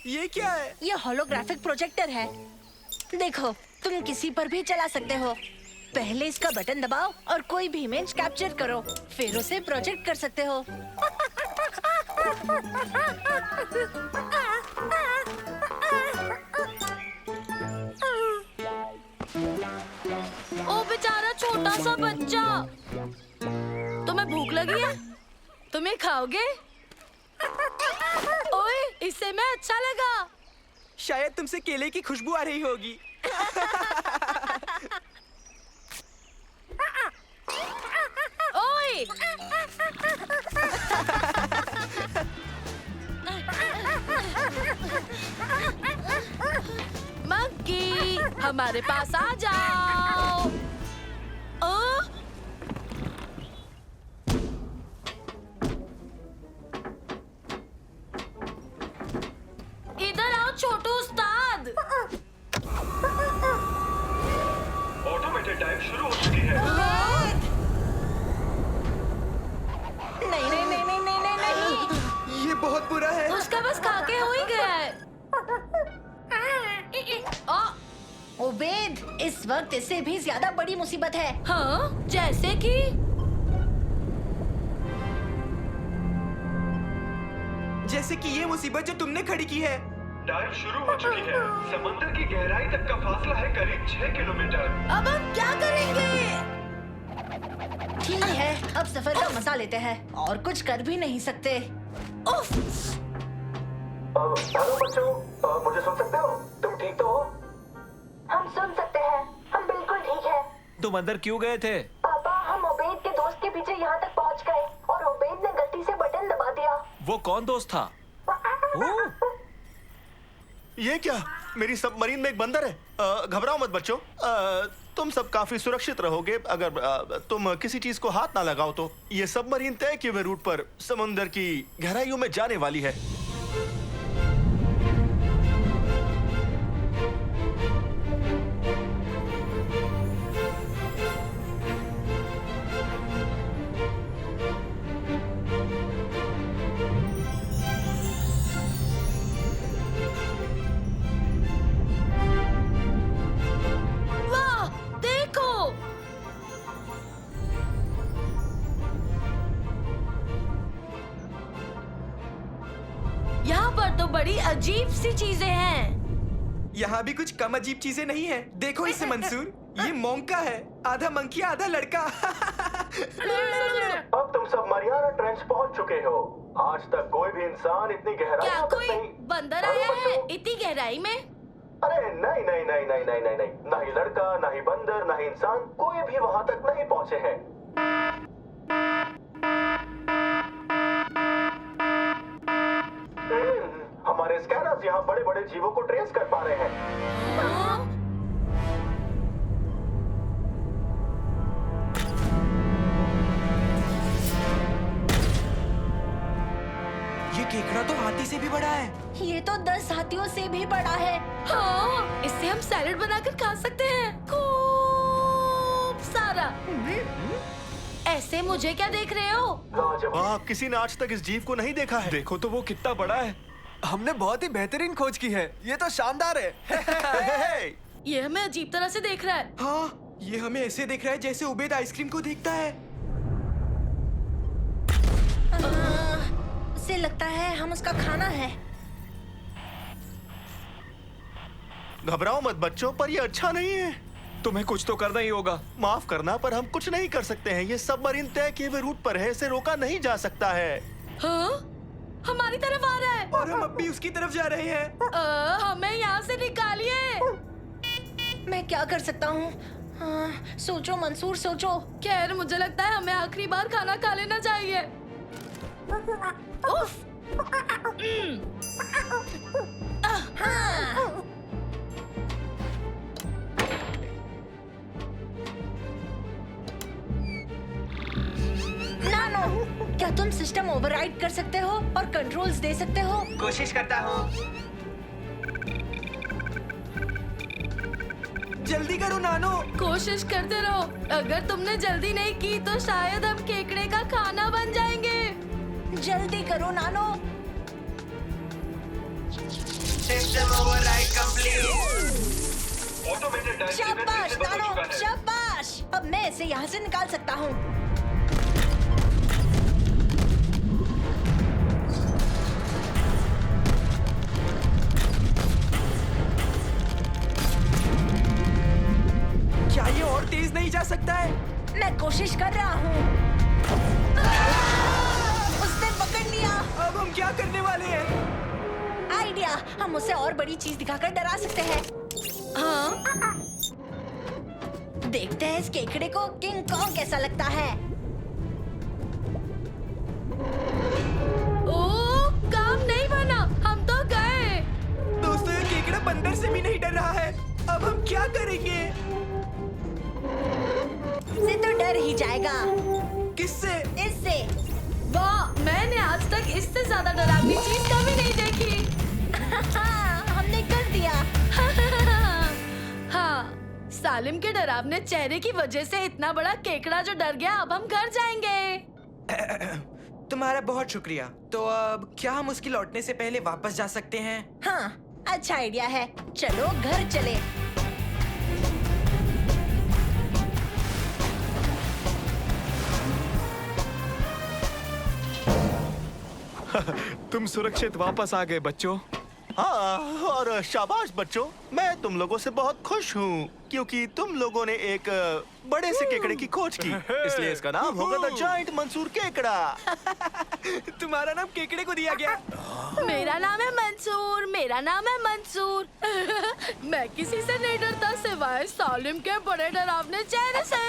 ये क्या है? ये होलोग्राफिक प्रोजेक्टर है। देखो, तुम किसी पर भी चला सकते हो। पहले इसका बटन दबाओ और कोई भी इमेज कैप्चर करो, फिर उसे प्रोजेक्ट कर सकते हो। ओ बेचारा छोटा सा बच्चा। तुम्हें भूख लगी है? तुम्हें खाओगे? ओए, इससे मैं अच्छा लगा। शायद तुमसे केले की खुशबू आ रही होगी। ओए! मंकी, हमारे पास आ जाओ। इधर आओ छोटू उस्ताद। ऑटोमेटेड डाइव शुरू हो चुकी है। नहीं नहीं नहीं नहीं नहीं नहीं नहीं। ये बहुत बुरा है। उसका बस खाके हो ही गया है। ओबेद, इस वक्त इससे भी ज्यादा बड़ी मुसीबत है। हाँ, जैसे कि? जैसे कि ये मुसीबत जो तुमने खड़ी की है। डाइव शुरू हो चुकी है। समंदर की गहराई तक का फासला है करीब 6 किलोमीटर। अब हम क्या करेंगे? ठीक है, अब सफर का मजा लेते हैं और कुछ कर भी नहीं सकते। उफ! हेलो बच्चों, मुझे सुन सकते हो? तुम ठीक तो हो? हम सुन सकते हैं। हम बिल्कुल ठीक है। तुम अंदर क्यों गए थे? पापा, हम ओबेद के दोस्त के पीछे यहाँ तक पहुँच गए और ओबेद ने गलती से बटन दबा दिया। वो कौन दोस्त था? ये क्या? मेरी सबमरीन में एक बंदर है। घबराओ मत बच्चों, तुम सब काफी सुरक्षित रहोगे अगर तुम किसी चीज को हाथ ना लगाओ तो। ये सबमरीन तय किए हुए रूट पर समुद्र की गहराइयों में जाने वाली है। बड़ी अजीब सी चीजें हैं। यहाँ भी कुछ कम अजीब चीजें नहीं है। देखो इसे मंसूर, ये मोंका है, आधा मंकी आधा लड़का। अब तुम सब मारियाना ट्रेंच पहुंच चुके हो। आज तक कोई भी इंसान इतनी गहराई क्या कोई बंदर आया है इतनी गहराई में? अरे नहीं नहीं नहीं नहीं नहीं नहीं नहीं, ना ही लड़का, ना ही बंदर, ना ही इंसान, कोई भी वहाँ तक नहीं पहुँचे हैं। हमारे स्कैनर्स यहाँ बड़े बड़े जीवों को ट्रेस कर पा रहे हैं। ये केकड़ा तो हाथी से भी बड़ा है। ये तो 10 हाथियों से भी बड़ा है। हाँ, इससे हम सैलेड बनाकर खा सकते हैं, खूब सारा। ऐसे मुझे क्या देख रहे हो? वाह, किसी ने आज तक इस जीव को नहीं देखा है। देखो तो वो कितना बड़ा है। हमने बहुत ही बेहतरीन खोज की है। ये तो शानदार है। ये हमें अजीब तरह से देख रहा है। हाँ, ये हमें ऐसे देख रहा है जैसे उबैद आइसक्रीम को देखता है। उसे लगता है हम उसका खाना है। घबराओ मत बच्चों, पर ये अच्छा नहीं है। तुम्हें कुछ तो करना ही होगा। माफ करना, पर हम कुछ नहीं कर सकते हैं। ये सबमरीन तय किए हुए रूट पर है, इसे रोका नहीं जा सकता है। हाँ? हमारी तरफ आ रहा है और हम अब भी उसकी तरफ जा रहे हैं। हमें यहाँ से निकालिए। मैं क्या कर सकता हूँ? सोचो मंसूर, सोचो। खैर, मुझे लगता है हमें आखिरी बार खाना खा लेना चाहिए। उफ! हाँ। नानो, क्या तुम सिस्टम ओवरराइड कर सकते हो और कंट्रोल्स दे सकते हो? कोशिश करता हूँ। जल्दी करो नानो। कोशिश करते रहो। अगर तुमने जल्दी नहीं की तो शायद हम केकड़े का खाना बन जाएंगे। जल्दी करो नानो। System override complete. शाबाश नानो, शाबाश। अब मैं इसे यहाँ से निकाल सकता हूँ। क्या ये और तेज नहीं जा सकता है? मैं कोशिश कर रहा हूँ। उसने पकड़ लिया। अब हम क्या करने वाले हैं? आइडिया, हम उसे और बड़ी चीज दिखाकर डरा सकते हैं। हाँ? देखते हैं इस केकड़े को किंग कॉन्ग कैसा लगता है। ओ, काम नहीं बना। हम तो गए। दोस्तों, ये केकड़ा बंदर से भी नहीं डर रहा है। अब हम क्या करेंगे? इससे तो डर ही जाएगा। किससे? इससे। वाह, मैंने आज तक इससे ज्यादा डरावनी चीज कभी नहीं देखी। हमने कर दिया। हाँ, सालिम के डरावने चेहरे की वजह से इतना बड़ा केकड़ा जो डर गया। अब हम घर जाएंगे। तुम्हारा बहुत शुक्रिया। तो अब क्या हम उसकी लौटने से पहले वापस जा सकते हैं? हाँ, अच्छा आइडिया है। चलो घर चले। तुम सुरक्षित वापस आ गए बच्चों। हाँ, और शाबाश बच्चों, मैं तुम लोगों से बहुत खुश हूँ क्योंकि तुम लोगों ने एक बड़े से केकड़े की खोज की। इसलिए इसका नाम होगा द जायंट मंसूर केकड़ा। तुम्हारा नाम केकड़े को दिया गया। मेरा नाम है मंसूर। मेरा नाम है मंसूर। मैं किसी से नहीं डरता सिवाय सालिम के बड़े डरावने चेहरे से।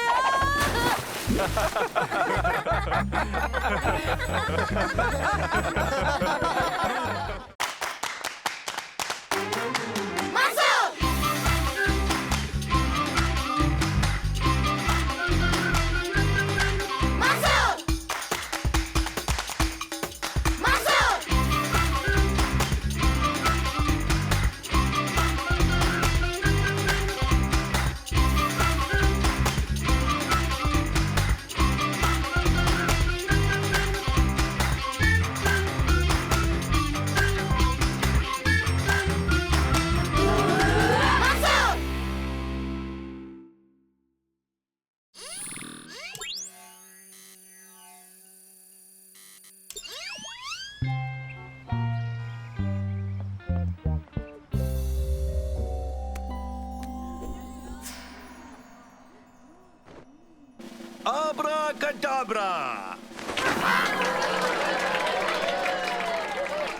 आब्राकडाब्रा।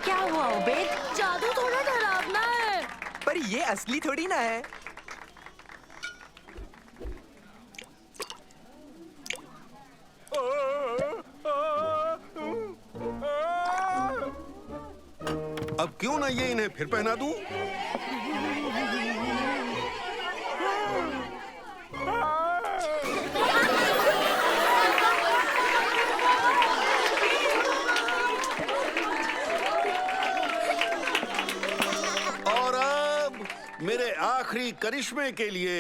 क्या हुआ उबैद? जादू थोड़ा डरावना है। पर ये असली थोड़ी ना है। अब क्यों ना ये इन्हें फिर पहना दूं? मेरे आखिरी करिश्मे के लिए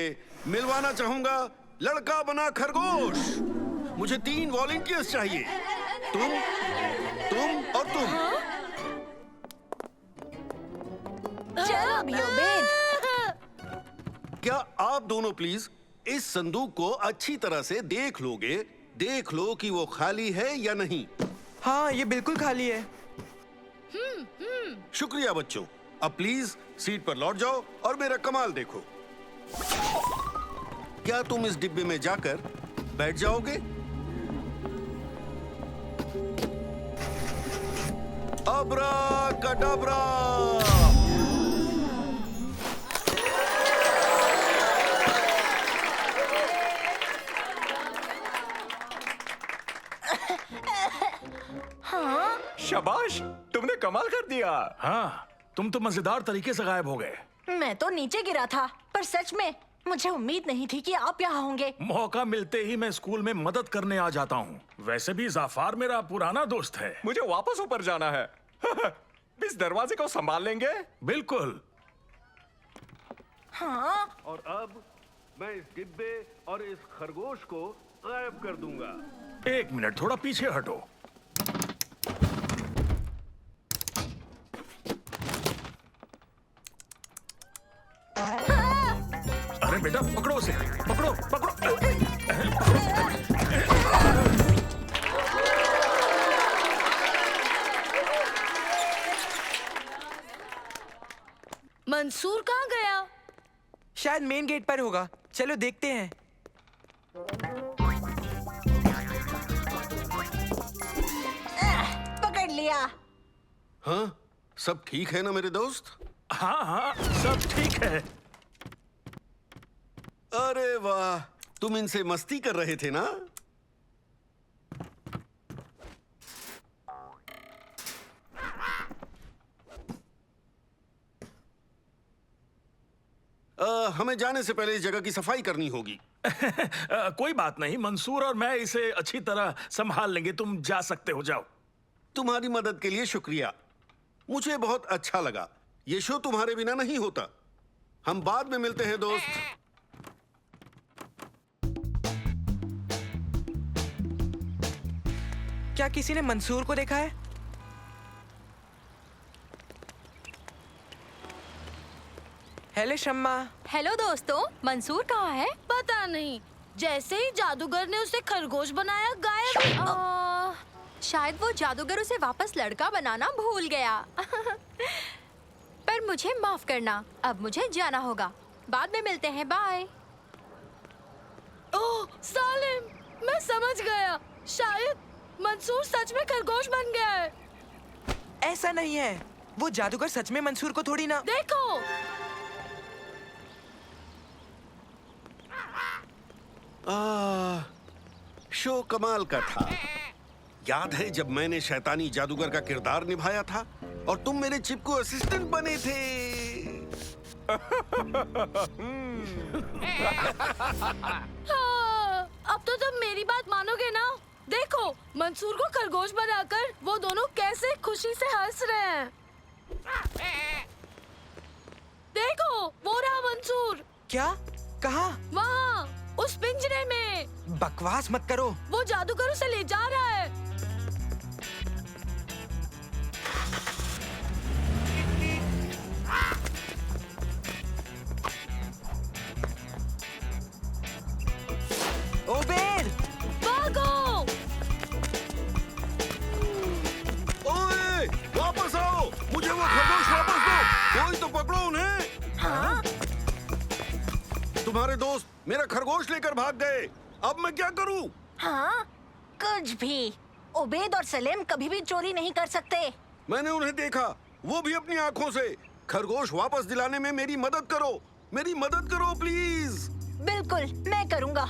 मिलवाना चाहूंगा लड़का बना खरगोश। मुझे 3 वॉलंटियर्स चाहिए, तुम और तुम। चलो अभी ओबेद। क्या आप दोनों प्लीज इस संदूक को अच्छी तरह से देख लोगे? देख लो कि वो खाली है या नहीं। हाँ, ये बिल्कुल खाली है। शुक्रिया बच्चों। अब प्लीज सीट पर लौट जाओ और मेरा कमाल देखो। क्या तुम इस डिब्बे में जाकर बैठ जाओगे? अब्राकडाब्रा। हाँ? शाबाश, तुमने कमाल कर दिया। हाँ, तुम तो मजेदार तरीके से गायब हो गए। मैं तो नीचे गिरा था, पर सच में मुझे उम्मीद नहीं थी कि आप यहाँ होंगे। मौका मिलते ही मैं स्कूल में मदद करने आ जाता हूँ। वैसे भी जाफार मेरा पुराना दोस्त है। मुझे वापस ऊपर जाना है। इस दरवाजे को संभाल लेंगे। बिल्कुल। हाँ? और अब मैं इस डिब्बे और इस खरगोश को गायब कर दूंगा। 1 मिनट, थोड़ा पीछे हटो। अरे बेटा, पकड़ो उसे, पकड़ो पकड़ो। मंसूर कहाँ गया? शायद मेन गेट पर होगा। चलो देखते हैं। पकड़ लिया। हाँ, सब ठीक है ना मेरे दोस्त? हाँ हाँ, सब ठीक है। अरे वाह, तुम इनसे मस्ती कर रहे थे ना? हमें जाने से पहले इस जगह की सफाई करनी होगी। कोई बात नहीं, मंसूर और मैं इसे अच्छी तरह संभाल लेंगे। तुम जा सकते हो, जाओ। तुम्हारी मदद के लिए शुक्रिया। मुझे बहुत अच्छा लगा। ये शो तुम्हारे बिना नहीं होता। हम बाद में मिलते हैं दोस्त। क्या किसी ने मंसूर को देखा है? हेलो शम्मा। हेलो दोस्तों, मंसूर कहाँ है? पता नहीं, जैसे ही जादूगर ने उसे खरगोश बनाया गायब। शायद वो जादूगर उसे वापस लड़का बनाना भूल गया। पर मुझे माफ करना, अब मुझे जाना होगा। बाद में मिलते हैं, बाय। ओह सालिम, मैं समझ गया। शायद मंसूर सच में खरगोश बन गया है। ऐसा नहीं है, वो जादूगर सच में मंसूर को थोड़ी ना। देखो। शो कमाल का था। याद है जब मैंने शैतानी जादूगर का किरदार निभाया था और तुम मेरे चिपकू असिस्टेंट बने थे। हाँ, अब तो तुम मेरी बात मानोगे ना? देखो, मंसूर को खरगोश बनाकर वो दोनों कैसे खुशी से हंस रहे हैं। देखो, वो रहा मंसूर। क्या? कहाँ? वहाँ, उस पिंजरे में। बकवास मत करो। वो जादूगर उसे ले जा रहा है। ओबेद! भागो! ओए, वापस आओ! मुझे वो खरगोश वापस दो! कोई तो पकड़ो उन्हें! हाँ? तुम्हारे दोस्त मेरा खरगोश लेकर भाग गए। अब मैं क्या करूं? हाँ? कुछ भी। ओबेद और सलेम कभी भी चोरी नहीं कर सकते। मैंने उन्हें देखा, वो भी अपनी आंखों से। खरगोश वापस दिलाने में मेरी मदद करो। मेरी मदद करो प्लीज। बिल्कुल, मैं करूँगा।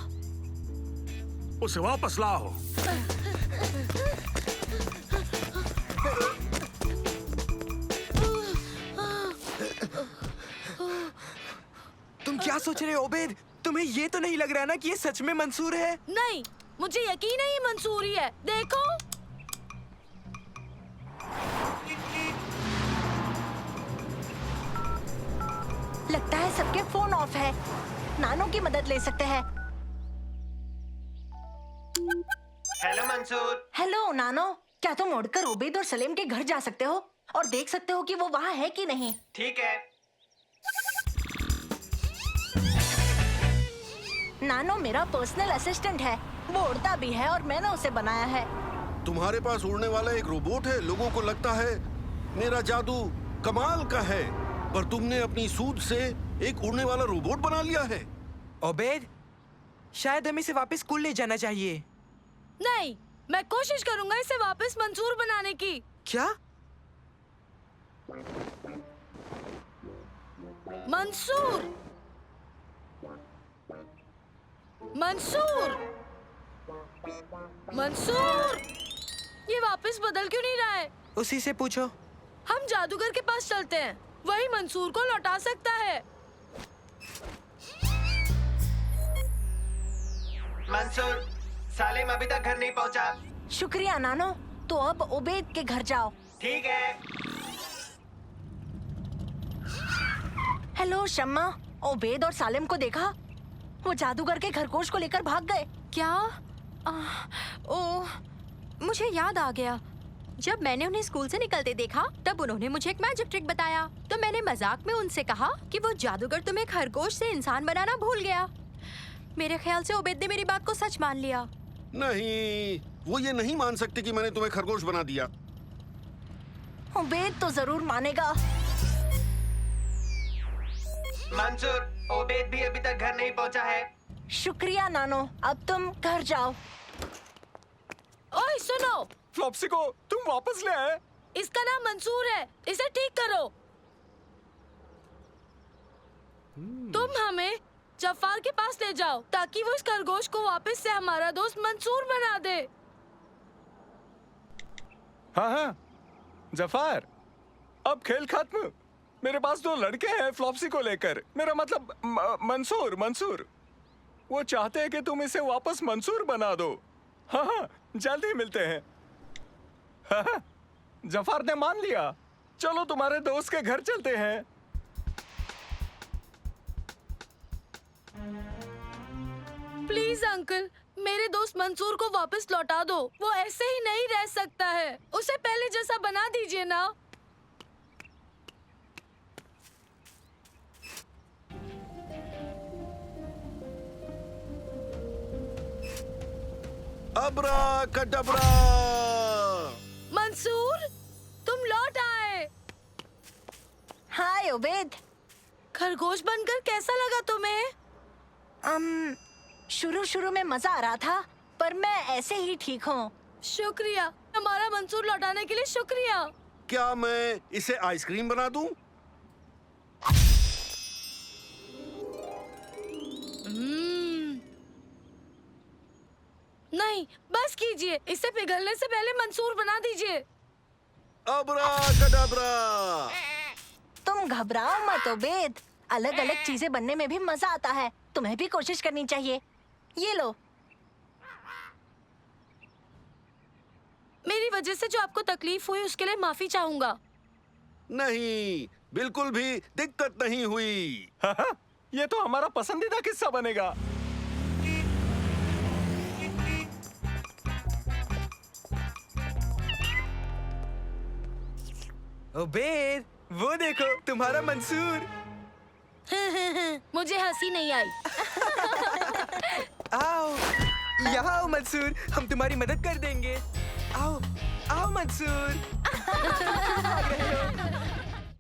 उसे वापस लाओ। तुम क्या सोच रहे हो ओबेद? तुम्हें ये तो नहीं लग रहा ना कि ये सच में मंसूर है? नहीं, मुझे यकीन है ये मंसूर ही है। देखो। लगता है सबके फोन ऑफ है। नानो की मदद ले सकते हैं। हेलो मंसूर। हेलो नानो, क्या तुम उड़कर उबैद और सलीम के घर जा सकते हो और देख सकते हो कि वो वहाँ है कि नहीं? ठीक है। नानो मेरा पर्सनल असिस्टेंट है। वो उड़ता भी है और मैंने उसे बनाया है। तुम्हारे पास उड़ने वाला एक रोबोट है। लोगों को लगता है मेरा जादू कमाल का है, पर तुमने अपनी सूझ से एक उड़ने वाला रोबोट बना लिया है। उबैद, शायद हमें इसे वापस स्कूल ले जाना चाहिए। नहीं, मैं कोशिश करूंगा इसे वापस मंसूर बनाने की। क्या? मंसूर, मंसूर, मंसूर, ये वापस बदल क्यों नहीं रहा है? उसी से पूछो। हम जादूगर के पास चलते हैं, वही मंसूर को लौटा सकता है। मंसूर, सालिम अभी तक घर नहीं पहुंचा। शुक्रिया नानो, तो अब उबैद के घर जाओ। ठीक है। हेलो शम्मा, उबैद और सालिम को देखा? वो जादूगर के खरगोश को लेकर भाग गए। क्या? ओह, मुझे याद आ गया। जब मैंने उन्हें स्कूल से निकलते देखा तब उन्होंने मुझे एक मैजिक ट्रिक बताया, तो मैंने मजाक में उनसे कहा कि वो जादूगर तुम्हें खरगोश से इंसान बनाना भूल गया। मेरे ख्याल से उबैद ने मेरी बात को सच मान लिया। नहीं, वो ये नहीं मान सकते कि मैंने तुम्हें खरगोश बना दिया। उबैद तो जरूर मानेगा। मंसूर, उबैद भी अभी तक घर नहीं पहुंचा है। शुक्रिया नानो, अब तुम घर जाओ। ओए सुनो, फ्लॉप्सी को तुम वापस ले आए। इसका नाम मंसूर है, इसे ठीक करो। तुम हमें जफार के पास ले जाओ ताकि वो इस खरगोश को वापस से हमारा दोस्त मंसूर बना दे। हाँ हाँ जफार, अब खेल खत्म। मेरे पास 2 लड़के हैं फ्लॉप्सी को लेकर। मेरा मतलब मंसूर। वो चाहते हैं कि तुम इसे वापस मंसूर बना दो। हाँ हाँ, जल्दी मिलते हैं। हाँ हाँ, जफार ने मान लिया। चलो तुम्हारे दोस्त के घर चलते हैं। प्लीज अंकल, मेरे दोस्त मंसूर को वापस लौटा दो। वो ऐसे ही नहीं रह सकता है। उसे पहले जैसा बना दीजिए ना। अब्रा कडब्रा। मंसूर, तुम लौट आए। हाय उबैद। खरगोश बनकर कैसा लगा तुम्हें? शुरू में मजा आ रहा था, पर मैं ऐसे ही ठीक हूँ। शुक्रिया, हमारा मंसूर लौटाने के लिए शुक्रिया। क्या मैं इसे आइसक्रीम बना दूं? नहीं, बस कीजिए। इसे पिघलने से पहले मंसूर बना दीजिए। अब्रा कडाब्रा। तुम घबराओ मत उबैद, अलग अलग चीजें बनने में भी मजा आता है। तुम्हें भी कोशिश करनी चाहिए। ये लो। मेरी वजह से जो आपको तकलीफ हुई उसके लिए माफी चाहूंगा। नहीं, बिल्कुल भी दिक्कत नहीं हुई। हाँ, ये तो हमारा पसंदीदा किस्सा बनेगा। उबैद, वो देखो तुम्हारा मंसूर। मुझे हंसी नहीं आई। आओ, यहाँ आओ मंसूर, हम तुम्हारी मदद कर देंगे। आओ, आओ मंसूर।